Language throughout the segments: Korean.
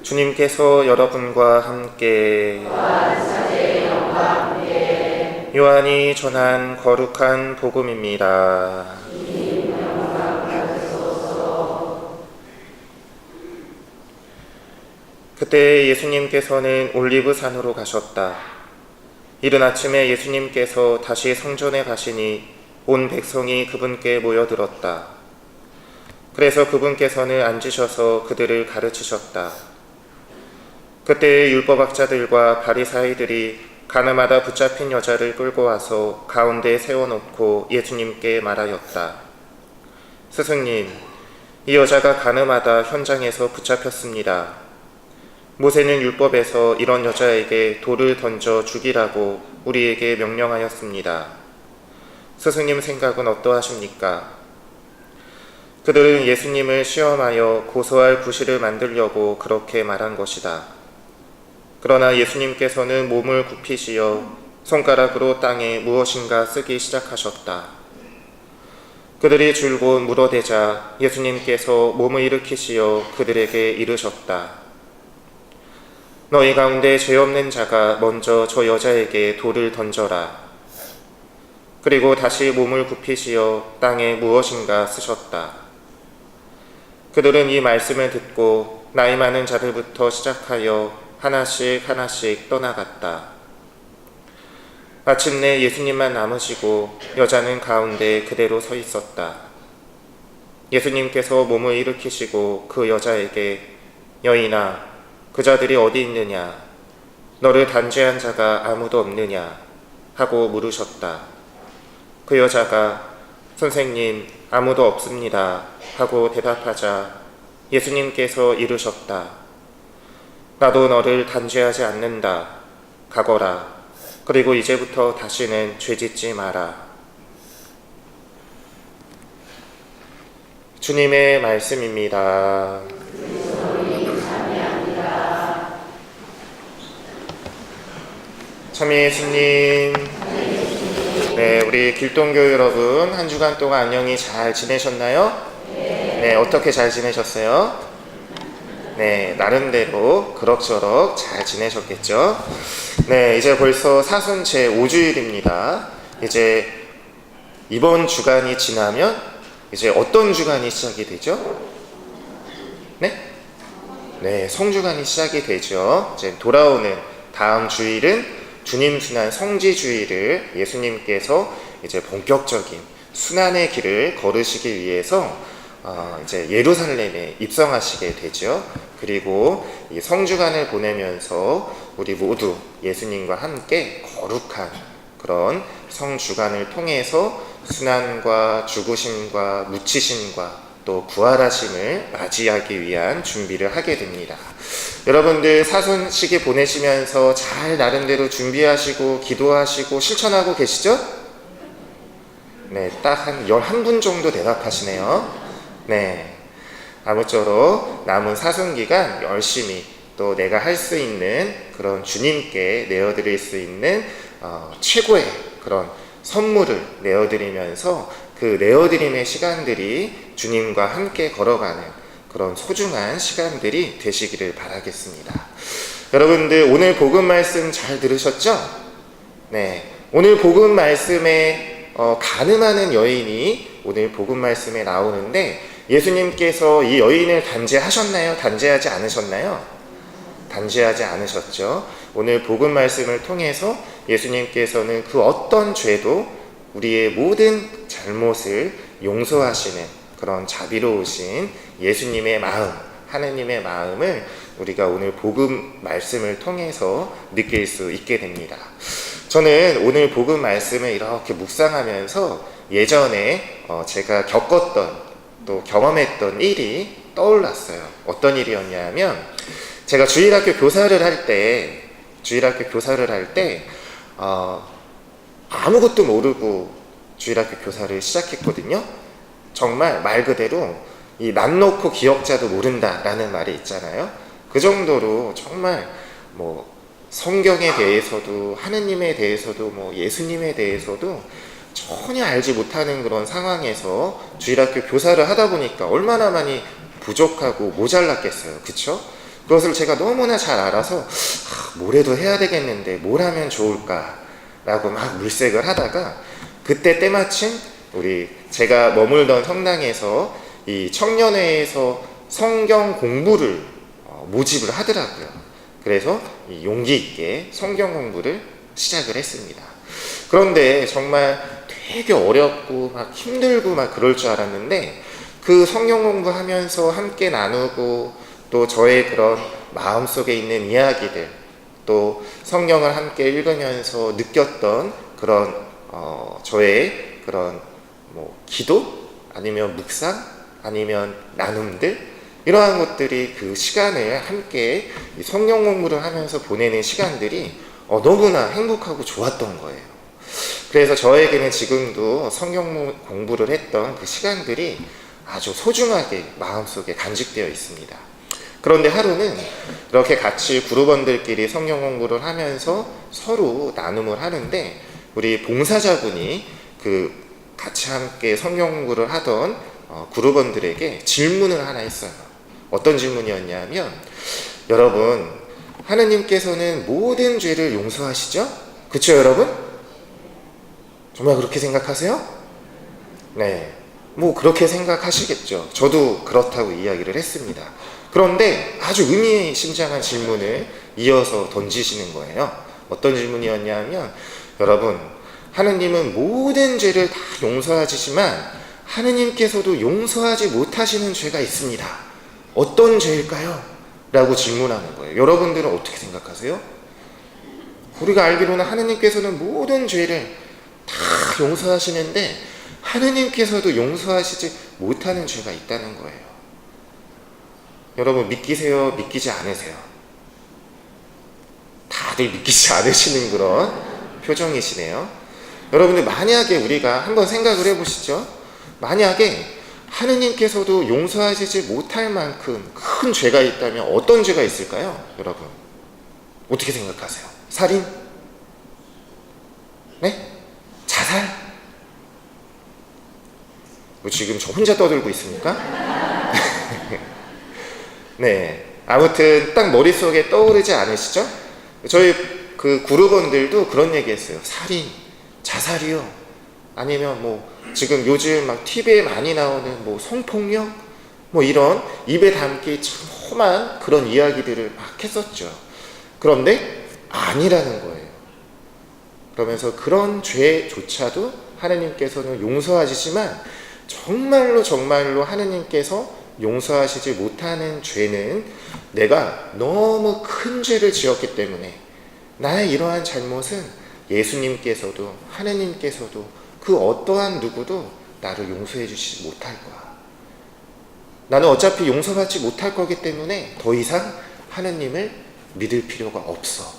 주님께서 여러분과 함께 요한이 전한 거룩한 복음입니다. 그때 예수님께서는 올리브산으로 가셨다. 이른 아침에 예수님께서 다시 성전에 가시니 온 백성이 그분께 모여들었다. 그래서 그분께서는 앉으셔서 그들을 가르치셨다. 그때 율법학자들과 바리사이들이 가늠하다 붙잡힌 여자를 끌고 와서 가운데에 세워놓고 예수님께 말하였다. 스승님, 이 여자가 가늠하다 현장에서 붙잡혔습니다. 모세는 율법에서 이런 여자에게 돌을 던져 죽이라고 우리에게 명령하였습니다. 스승님 생각은 어떠하십니까? 그들은 예수님을 시험하여 고소할 구실을 만들려고 그렇게 말한 것이다. 그러나 예수님께서는 몸을 굽히시어 손가락으로 땅에 무엇인가 쓰기 시작하셨다. 그들이 줄곧 물어대자 예수님께서 몸을 일으키시어 그들에게 이르셨다. 너희 가운데 죄 없는 자가 먼저 저 여자에게 돌을 던져라. 그리고 다시 몸을 굽히시어 땅에 무엇인가 쓰셨다. 그들은 이 말씀을 듣고 나이 많은 자들부터 시작하여 하나씩 떠나갔다. 마침내 예수님만 남으시고 여자는 가운데 그대로 서 있었다. 예수님께서 몸을 일으키시고 그 여자에게 여인아, 그 자들이 어디 있느냐? 너를 단죄한 자가 아무도 없느냐? 하고 물으셨다. 그 여자가 선생님, 아무도 없습니다. 하고 대답하자 예수님께서 이르셨다. 나도 너를 단죄하지 않는다. 가거라. 그리고 이제부터 다시는 죄짓지 마라. 주님의 말씀입니다. 참 예수님. 네, 우리 길동교 여러분 한 주간 동안 안녕히 잘 지내셨나요? 네, 어떻게 잘 지내셨어요? 네, 나름대로 그럭저럭 잘 지내셨겠죠? 네, 이제 벌써 사순 제5주일입니다. 이제 이번 주간이 지나면 이제 어떤 주간이 시작이 되죠? 네? 네, 성주간이 시작이 되죠. 이제 돌아오는 다음 주일은 주님 순환 성지주의를 예수님께서 이제 본격적인 순환의 길을 걸으시기 위해서 이제 예루살렘에 입성하시게 되죠. 그리고 이 성주간을 보내면서 우리 모두 예수님과 함께 거룩한 그런 성주간을 통해서 순환과 죽으심과 묻히심과 또 부활하심을 맞이하기 위한 준비를 하게 됩니다. 여러분들 사순 시기 보내시면서 잘 나름대로 준비하시고 기도하시고 실천하고 계시죠? 네, 딱 한 11분 정도 대답하시네요. 네, 아무쪼록 남은 사순 기간 열심히 또 내가 할 수 있는 그런 주님께 내어드릴 수 있는 최고의 그런 선물을 내어드리면서 그 내어드림의 시간들이 주님과 함께 걸어가는 그런 소중한 시간들이 되시기를 바라겠습니다. 여러분들 오늘 복음 말씀 잘 들으셨죠? 네, 오늘 복음 말씀에 가늠하는 여인이 오늘 복음 말씀에 나오는데 예수님께서 이 여인을 단죄하셨나요? 단죄하지 않으셨나요? 단죄하지 않으셨죠. 오늘 복음 말씀을 통해서 예수님께서는 그 어떤 죄도 우리의 모든 잘못을 용서하시는 그런 자비로우신 예수님의 마음, 하느님의 마음을 우리가 오늘 복음 말씀을 통해서 느낄 수 있게 됩니다. 저는 오늘 복음 말씀을 이렇게 묵상하면서 예전에 제가 겪었던 또 경험했던 일이 떠올랐어요. 어떤 일이었냐면 제가 주일학교 교사를 할 때 아무것도 모르고 주일학교 교사를 시작했거든요. 정말 말 그대로 이 남 놓고 기억자도 모른다라는 말이 있잖아요. 그 정도로 정말 뭐 성경에 대해서도 하느님에 대해서도 뭐 예수님에 대해서도 전혀 알지 못하는 그런 상황에서 주일학교 교사를 하다 보니까 얼마나 많이 부족하고 모자랐겠어요. 그쵸? 그것을 제가 너무나 잘 알아서 뭐라도 해야 되겠는데 뭘 하면 좋을까라고 막 물색을 하다가 그때 때마침 제가 머물던 성당에서 이 청년회에서 성경 공부를 모집을 하더라고요. 그래서 용기 있게 성경 공부를 시작을 했습니다. 그런데 정말 되게 어렵고 막 힘들고 막 그럴 줄 알았는데 그 성경 공부하면서 함께 나누고 또 저의 그런 마음속에 있는 이야기들 또 성경을 함께 읽으면서 느꼈던 그런 저의 그런 기도 아니면 묵상 아니면 나눔들 이러한 것들이 그 시간을 함께 성경 공부를 하면서 보내는 시간들이 너무나 행복하고 좋았던 거예요. 그래서 저에게는 지금도 성경 공부를 했던 그 시간들이 아주 소중하게 마음속에 간직되어 있습니다. 그런데 하루는 이렇게 같이 그룹원들끼리 성경 공부를 하면서 서로 나눔을 하는데 우리 봉사자분이 그 같이 함께 성경 공부를 하던 그룹원들에게 질문을 하나 했어요. 어떤 질문이었냐면 여러분 하느님께서는 모든 죄를 용서하시죠? 그쵸 여러분? 정말 그렇게 생각하세요? 네, 그렇게 생각하시겠죠. 저도 그렇다고 이야기를 했습니다. 그런데 아주 의미심장한 질문을 이어서 던지시는 거예요. 어떤 질문이었냐면 여러분 하느님은 모든 죄를 다 용서하시지만 하느님께서도 용서하지 못하시는 죄가 있습니다. 어떤 죄일까요? 라고 질문하는 거예요. 여러분들은 어떻게 생각하세요? 우리가 알기로는 하느님께서는 모든 죄를 다 용서하시는데 하느님께서도 용서하시지 못하는 죄가 있다는 거예요. 여러분 믿기세요? 믿기지 않으세요? 다들 믿기지 않으시는 그런 표정이시네요. 여러분들 만약에 우리가 한번 생각을 해보시죠. 만약에 하느님께서도 용서하시지 못할 만큼 큰 죄가 있다면 어떤 죄가 있을까요? 여러분 어떻게 생각하세요? 살인? 네? 자살? 지금 저 혼자 떠들고 있습니까? 네, 아무튼 딱 머릿속에 떠오르지 않으시죠? 저희 그 그룹원들도 그런 얘기 했어요. 살인, 자살이요? 아니면 지금 요즘 막 TV에 많이 나오는 성폭력? 이런 입에 담기 참 험한 그런 이야기들을 막 했었죠. 그런데 아니라는 거예요. 그러면서 그런 죄조차도 하느님께서는 용서하시지만 정말로 정말로 하느님께서 용서하시지 못하는 죄는 내가 너무 큰 죄를 지었기 때문에 나의 이러한 잘못은 예수님께서도 하느님께서도 그 어떠한 누구도 나를 용서해 주시지 못할 거야. 나는 어차피 용서받지 못할 거기 때문에 더 이상 하느님을 믿을 필요가 없어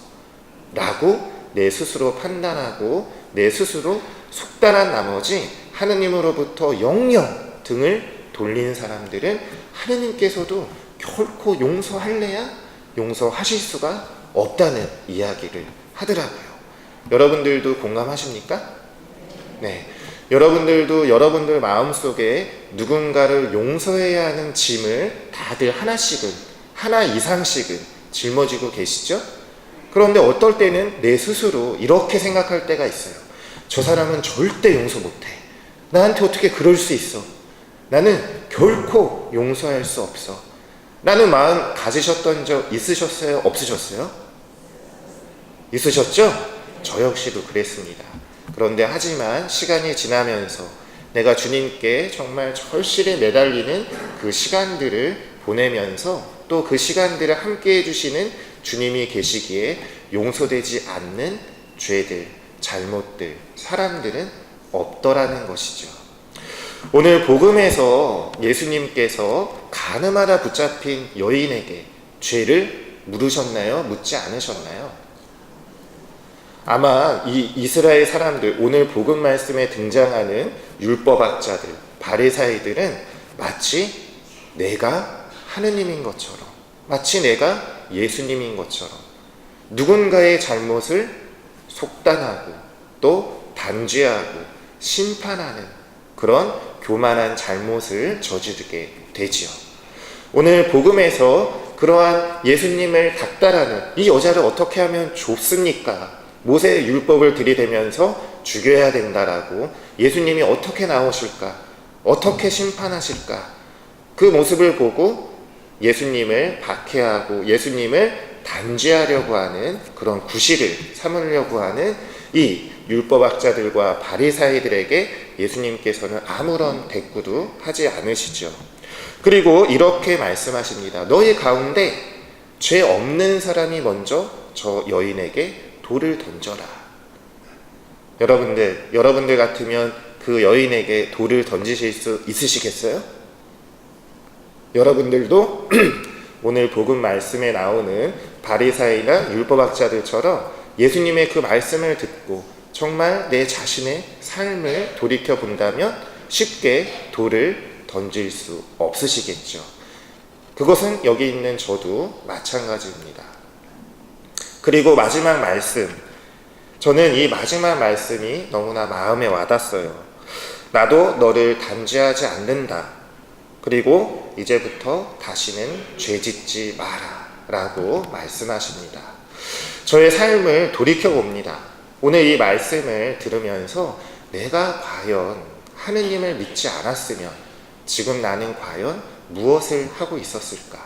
라고 내 스스로 판단하고 내 스스로 속단한 나머지 하느님으로부터 영영 등을 돌리는 사람들은 하느님께서도 결코 용서할래야 용서하실 수가 없다는 이야기를 하더라고요. 여러분들도 공감하십니까? 네, 여러분들도 여러분들 마음속에 누군가를 용서해야 하는 짐을 다들 하나씩은, 하나 이상씩은 짊어지고 계시죠? 그런데 어떨 때는 내 스스로 이렇게 생각할 때가 있어요. 저 사람은 절대 용서 못해. 나한테 어떻게 그럴 수 있어? 나는 결코 용서할 수 없어. 라는 마음 가지셨던 적 있으셨어요? 없으셨어요? 있으셨죠? 저 역시도 그랬습니다. 그런데 하지만 시간이 지나면서 내가 주님께 정말 절실히 매달리는 그 시간들을 보내면서 또 그 시간들을 함께 해주시는 주님이 계시기에 용서되지 않는 죄들, 잘못들, 사람들은 없더라는 것이죠. 오늘 복음에서 예수님께서 가늠하다 붙잡힌 여인에게 죄를 물으셨나요? 묻지 않으셨나요? 아마 이 이스라엘 사람들, 오늘 복음 말씀에 등장하는 율법학자들, 바리사이들은 마치 내가 하느님인 것처럼, 마치 내가 예수님인 것처럼 누군가의 잘못을 속단하고 또 단죄하고 심판하는 그런 교만한 잘못을 저지르게 되지요. 오늘 복음에서 그러한 예수님을 닥달하는 이 여자를 어떻게 하면 좋습니까? 모세의 율법을 들이대면서 죽여야 된다라고 예수님이 어떻게 나오실까? 어떻게 심판하실까? 그 모습을 보고 예수님을 박해하고 예수님을 단죄하려고 하는 그런 구실을 삼으려고 하는 이 율법학자들과 바리사이들에게 예수님께서는 아무런 대꾸도 하지 않으시죠. 그리고 이렇게 말씀하십니다. 너희 가운데 죄 없는 사람이 먼저 저 여인에게 돌을 던져라. 여러분들 같으면 그 여인에게 돌을 던지실 수 있으시겠어요? 여러분들도 오늘 복음 말씀에 나오는 바리사이나 율법학자들처럼 예수님의 그 말씀을 듣고 정말 내 자신의 삶을 돌이켜 본다면 쉽게 돌을 던질 수 없으시겠죠. 그것은 여기 있는 저도 마찬가지입니다. 그리고 마지막 말씀, 저는 이 마지막 말씀이 너무나 마음에 와닿았어요. 나도 너를 단죄하지 않는다. 그리고 이제부터 다시는 죄짓지 마라 라고 말씀하십니다. 저의 삶을 돌이켜봅니다. 오늘 이 말씀을 들으면서 내가 과연 하느님을 믿지 않았으면 지금 나는 과연 무엇을 하고 있었을까?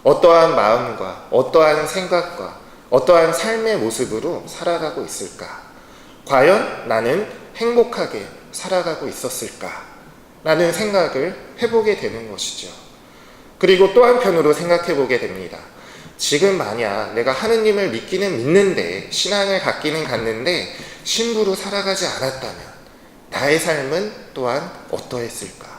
어떠한 마음과 어떠한 생각과 어떠한 삶의 모습으로 살아가고 있을까? 과연 나는 행복하게 살아가고 있었을까? 라는 생각을 해보게 되는 것이죠. 그리고 또 한편으로 생각해 보게 됩니다. 지금 만약 내가 하느님을 믿기는 믿는데 신앙을 갖기는 갖는데 신부로 살아가지 않았다면 나의 삶은 또한 어떠했을까?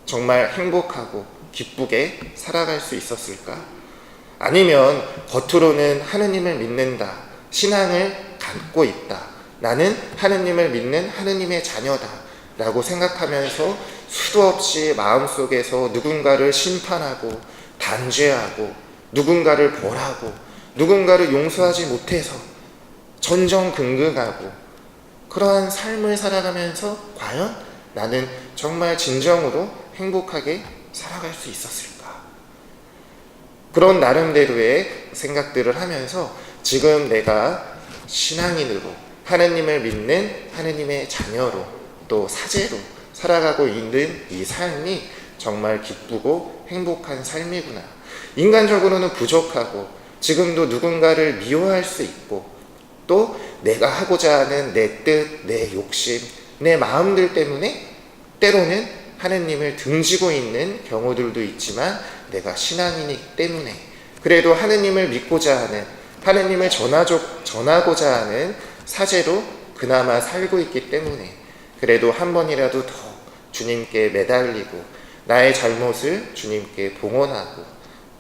정말 행복하고 기쁘게 살아갈 수 있었을까? 아니면 겉으로는 하느님을 믿는다, 신앙을 갖고 있다, 나는 하느님을 믿는 하느님의 자녀다 라고 생각하면서 수도 없이 마음속에서 누군가를 심판하고 단죄하고 누군가를 벌하고 누군가를 용서하지 못해서 전전긍긍하고 그러한 삶을 살아가면서 과연 나는 정말 진정으로 행복하게 살아갈 수 있었을까? 그런 나름대로의 생각들을 하면서 지금 내가 신앙인으로 하느님을 믿는 하느님의 자녀로 또 사제로 살아가고 있는 이 삶이 정말 기쁘고 행복한 삶이구나. 인간적으로는 부족하고 지금도 누군가를 미워할 수 있고 또 내가 하고자 하는 내 뜻, 내 욕심, 내 마음들 때문에 때로는 하느님을 등지고 있는 경우들도 있지만 내가 신앙이기 때문에 그래도 하느님을 믿고자 하는 하느님을 전하고자 하는 사제로 그나마 살고 있기 때문에 그래도 한 번이라도 더 주님께 매달리고 나의 잘못을 주님께 봉헌하고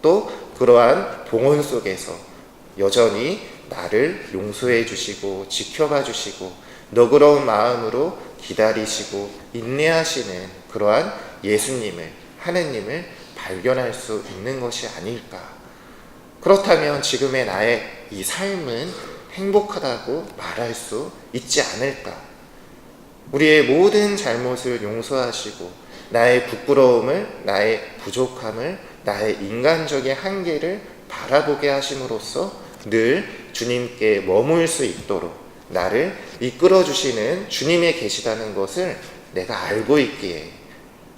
또 그러한 봉헌 속에서 여전히 나를 용서해 주시고 지켜봐 주시고 너그러운 마음으로 기다리시고 인내하시는 그러한 예수님을 하느님을 발견할 수 있는 것이 아닐까. 그렇다면 지금의 나의 이 삶은 행복하다고 말할 수 있지 않을까. 우리의 모든 잘못을 용서하시고 나의 부끄러움을, 나의 부족함을, 나의 인간적인 한계를 바라보게 하심으로써 늘 주님께 머물 수 있도록 나를 이끌어 주시는 주님이 계시다는 것을 내가 알고 있기에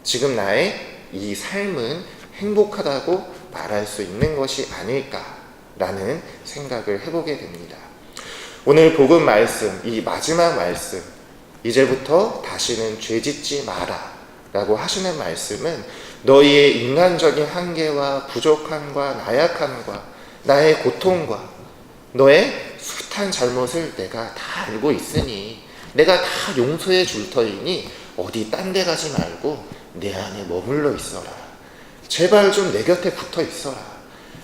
지금 나의 이 삶은 행복하다고 말할 수 있는 것이 아닐까라는 생각을 해보게 됩니다. 오늘 복음 말씀, 이 마지막 말씀, 이제부터 다시는 죄짓지 마라 라고 하시는 말씀은 너희의 인간적인 한계와 부족함과 나약함과 나의 고통과 너의 숱한 잘못을 내가 다 알고 있으니 내가 다 용서해 줄 터이니 어디 딴 데 가지 말고 내 안에 머물러 있어라. 제발 좀 내 곁에 붙어 있어라.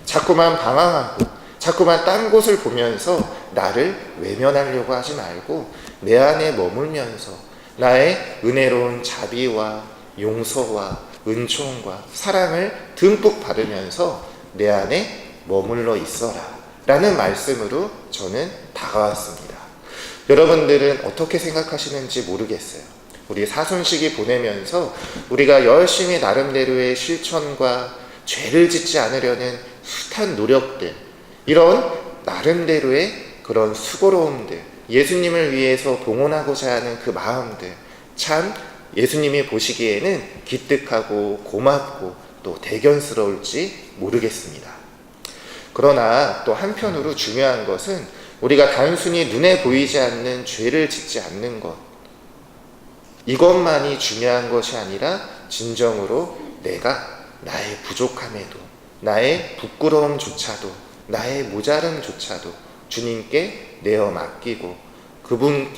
자꾸만 방황하고 자꾸만 딴 곳을 보면서 나를 외면하려고 하지 말고 내 안에 머물면서 나의 은혜로운 자비와 용서와 은총과 사랑을 듬뿍 받으면서 내 안에 머물러 있어라 라는 말씀으로 저는 다가왔습니다. 여러분들은 어떻게 생각하시는지 모르겠어요. 우리 사순식이 보내면서 우리가 열심히 나름대로의 실천과 죄를 짓지 않으려는 숱한 노력들, 이런 나름대로의 그런 수고로움들, 예수님을 위해서 봉헌하고자 하는 그 마음들, 참 예수님이 보시기에는 기특하고 고맙고 또 대견스러울지 모르겠습니다. 그러나 또 한편으로 중요한 것은 우리가 단순히 눈에 보이지 않는 죄를 짓지 않는 것, 이것만이 중요한 것이 아니라 진정으로 내가 나의 부족함에도, 나의 부끄러움조차도, 나의 모자름조차도 주님께 내어 맡기고 그분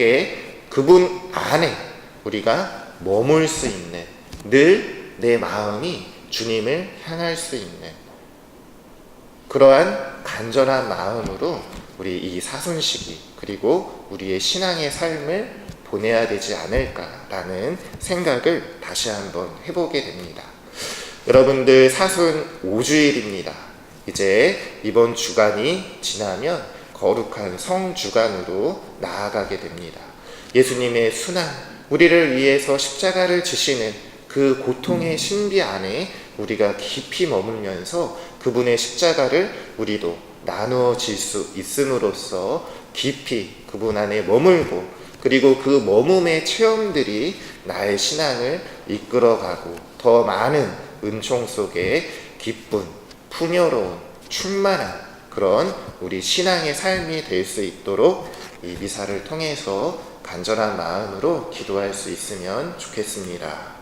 안에 우리가 머물 수 있는, 늘 내 마음이 주님을 향할 수 있는 그러한 간절한 마음으로 우리 이 사순시기 그리고 우리의 신앙의 삶을 보내야 되지 않을까라는 생각을 다시 한번 해보게 됩니다. 여러분들, 사순 5주일입니다. 이제 이번 주간이 지나면 거룩한 성주간으로 나아가게 됩니다. 예수님의 순환, 우리를 위해서 십자가를 지시는 그 고통의 신비 안에 우리가 깊이 머물면서 그분의 십자가를 우리도 나누어질 수 있음으로써 깊이 그분 안에 머물고, 그리고 그 머움의 체험들이 나의 신앙을 이끌어가고 더 많은 은총 속에 기쁜, 풍요로운, 충만한 그런 우리 신앙의 삶이 될 수 있도록 이 미사를 통해서 간절한 마음으로 기도할 수 있으면 좋겠습니다.